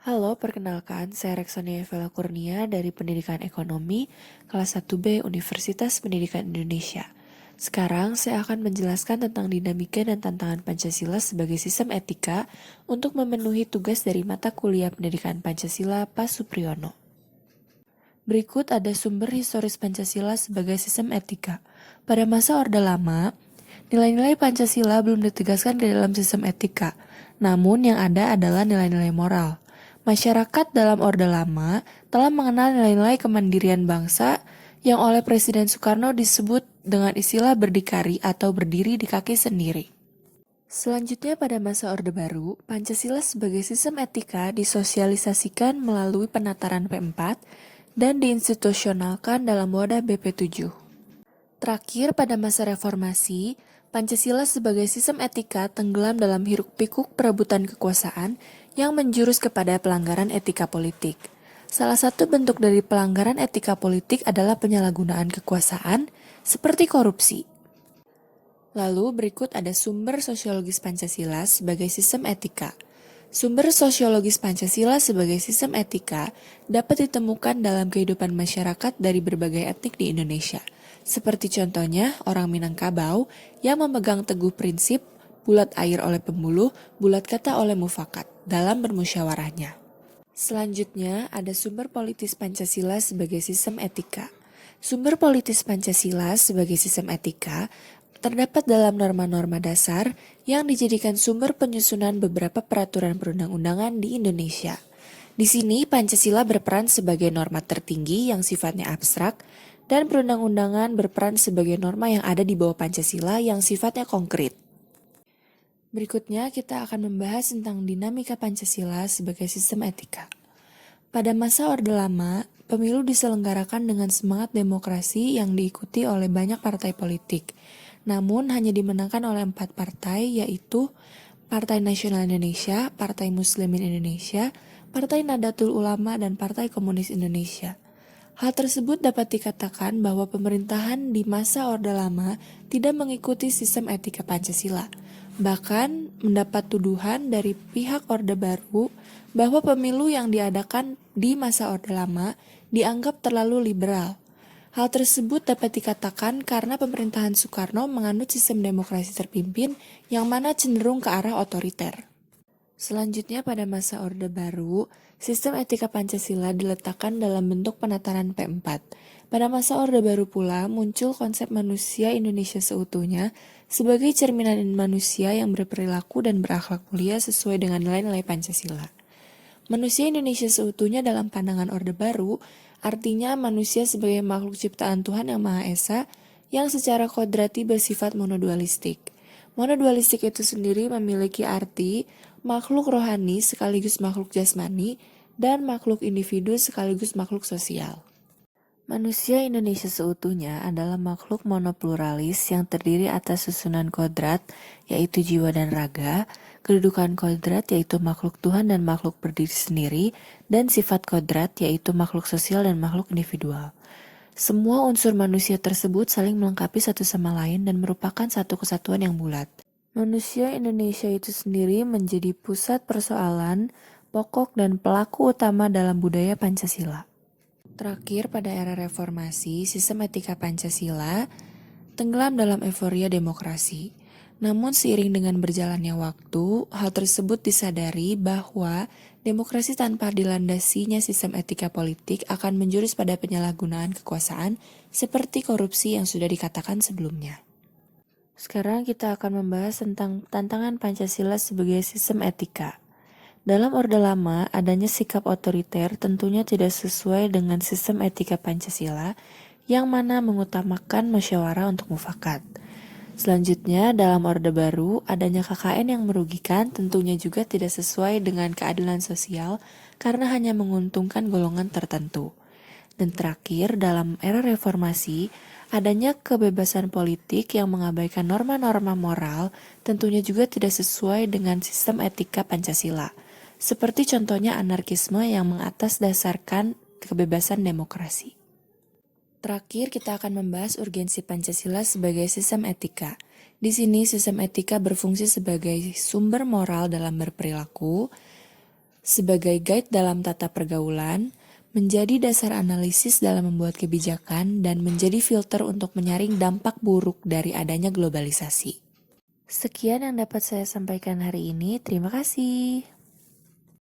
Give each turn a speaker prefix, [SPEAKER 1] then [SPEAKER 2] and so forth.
[SPEAKER 1] Halo, perkenalkan, saya Reksonia Vela Kurnia dari Pendidikan Ekonomi, kelas 1B Universitas Pendidikan Indonesia. Sekarang saya akan menjelaskan tentang dinamika dan tantangan Pancasila sebagai sistem etika untuk memenuhi tugas dari mata kuliah Pendidikan Pancasila Pak Supriyono. Berikut ada sumber historis Pancasila sebagai sistem etika. Pada masa Orde Lama, nilai-nilai Pancasila belum ditegaskan di dalam sistem etika, namun yang ada adalah nilai-nilai moral. Masyarakat dalam Orde Lama telah mengenal nilai-nilai kemandirian bangsa yang oleh Presiden Soekarno disebut dengan istilah berdikari atau berdiri di kaki sendiri. Selanjutnya pada masa Orde Baru, Pancasila sebagai sistem etika disosialisasikan melalui penataran P4 dan diinstitusionalkan dalam wadah BP7. Terakhir, pada masa reformasi, Pancasila sebagai sistem etika tenggelam dalam hiruk-pikuk perebutan kekuasaan yang menjurus kepada pelanggaran etika politik. Salah satu bentuk dari pelanggaran etika politik adalah penyalahgunaan kekuasaan, seperti korupsi. Lalu berikut ada sumber sosiologis Pancasila sebagai sistem etika. Sumber sosiologis Pancasila sebagai sistem etika dapat ditemukan dalam kehidupan masyarakat dari berbagai etnik di Indonesia. Seperti contohnya orang Minangkabau yang memegang teguh prinsip bulat air oleh pembuluh, bulat kata oleh mufakat dalam bermusyawarahnya. Selanjutnya ada sumber politis Pancasila sebagai sistem etika. Sumber politis Pancasila sebagai sistem etika terdapat dalam norma-norma dasar yang dijadikan sumber penyusunan beberapa peraturan perundang-undangan di Indonesia. Di sini Pancasila berperan sebagai norma tertinggi yang sifatnya abstrak dan perundang-undangan berperan sebagai norma yang ada di bawah Pancasila yang sifatnya konkret. Berikutnya kita akan membahas tentang dinamika Pancasila sebagai sistem etika. Pada masa Orde Lama, pemilu diselenggarakan dengan semangat demokrasi yang diikuti oleh banyak partai politik. Namun hanya dimenangkan oleh 4 partai, yaitu Partai Nasional Indonesia, Partai Muslimin Indonesia, Partai Nahdlatul Ulama, dan Partai Komunis Indonesia. Hal tersebut dapat dikatakan bahwa pemerintahan di masa Orde Lama tidak mengikuti sistem etika Pancasila. Bahkan mendapat tuduhan dari pihak Orde Baru bahwa pemilu yang diadakan di masa Orde Lama dianggap terlalu liberal. Hal tersebut dapat dikatakan karena pemerintahan Soekarno menganut sistem demokrasi terpimpin yang mana cenderung ke arah otoriter. Selanjutnya pada masa Orde Baru, sistem etika Pancasila diletakkan dalam bentuk penataran P4. Pada masa Orde Baru pula muncul konsep manusia Indonesia seutuhnya sebagai cerminan manusia yang berperilaku dan berakhlak mulia sesuai dengan nilai-nilai Pancasila. Manusia Indonesia seutuhnya dalam pandangan Orde Baru artinya manusia sebagai makhluk ciptaan Tuhan Yang Maha Esa yang secara kodrati bersifat monodualistik. Monodualistik itu sendiri memiliki arti makhluk rohani sekaligus makhluk jasmani dan makhluk individu sekaligus makhluk sosial. Manusia Indonesia seutuhnya adalah makhluk monopluralis yang terdiri atas susunan kodrat, yaitu jiwa dan raga, kedudukan kodrat yaitu makhluk Tuhan dan makhluk berdiri sendiri, dan sifat kodrat yaitu makhluk sosial dan makhluk individual. Semua unsur manusia tersebut saling melengkapi satu sama lain dan merupakan satu kesatuan yang bulat. Manusia Indonesia itu sendiri menjadi pusat persoalan, pokok dan pelaku utama dalam budaya Pancasila. Terakhir, pada era reformasi, sistem etika Pancasila tenggelam dalam euforia demokrasi. Namun seiring dengan berjalannya waktu, hal tersebut disadari bahwa demokrasi tanpa dilandasinya sistem etika politik akan menjurus pada penyalahgunaan kekuasaan seperti korupsi yang sudah dikatakan sebelumnya. Sekarang kita akan membahas tentang tantangan Pancasila sebagai sistem etika. Dalam Orde Lama, adanya sikap otoriter tentunya tidak sesuai dengan sistem etika Pancasila yang mana mengutamakan musyawarah untuk mufakat. Selanjutnya, dalam Orde Baru, adanya KKN yang merugikan tentunya juga tidak sesuai dengan keadilan sosial karena hanya menguntungkan golongan tertentu. Dan terakhir, dalam era reformasi, adanya kebebasan politik yang mengabaikan norma-norma moral tentunya juga tidak sesuai dengan sistem etika Pancasila. Seperti contohnya anarkisme yang mengatasdasarkan kebebasan demokrasi. Terakhir, kita akan membahas urgensi Pancasila sebagai sistem etika. Di sini, sistem etika berfungsi sebagai sumber moral dalam berperilaku. sebagai guide dalam tata pergaulan, menjadi dasar analisis dalam membuat kebijakan, dan menjadi filter untuk menyaring dampak buruk dari adanya globalisasi. Sekian yang dapat saya sampaikan hari ini. Terima kasih.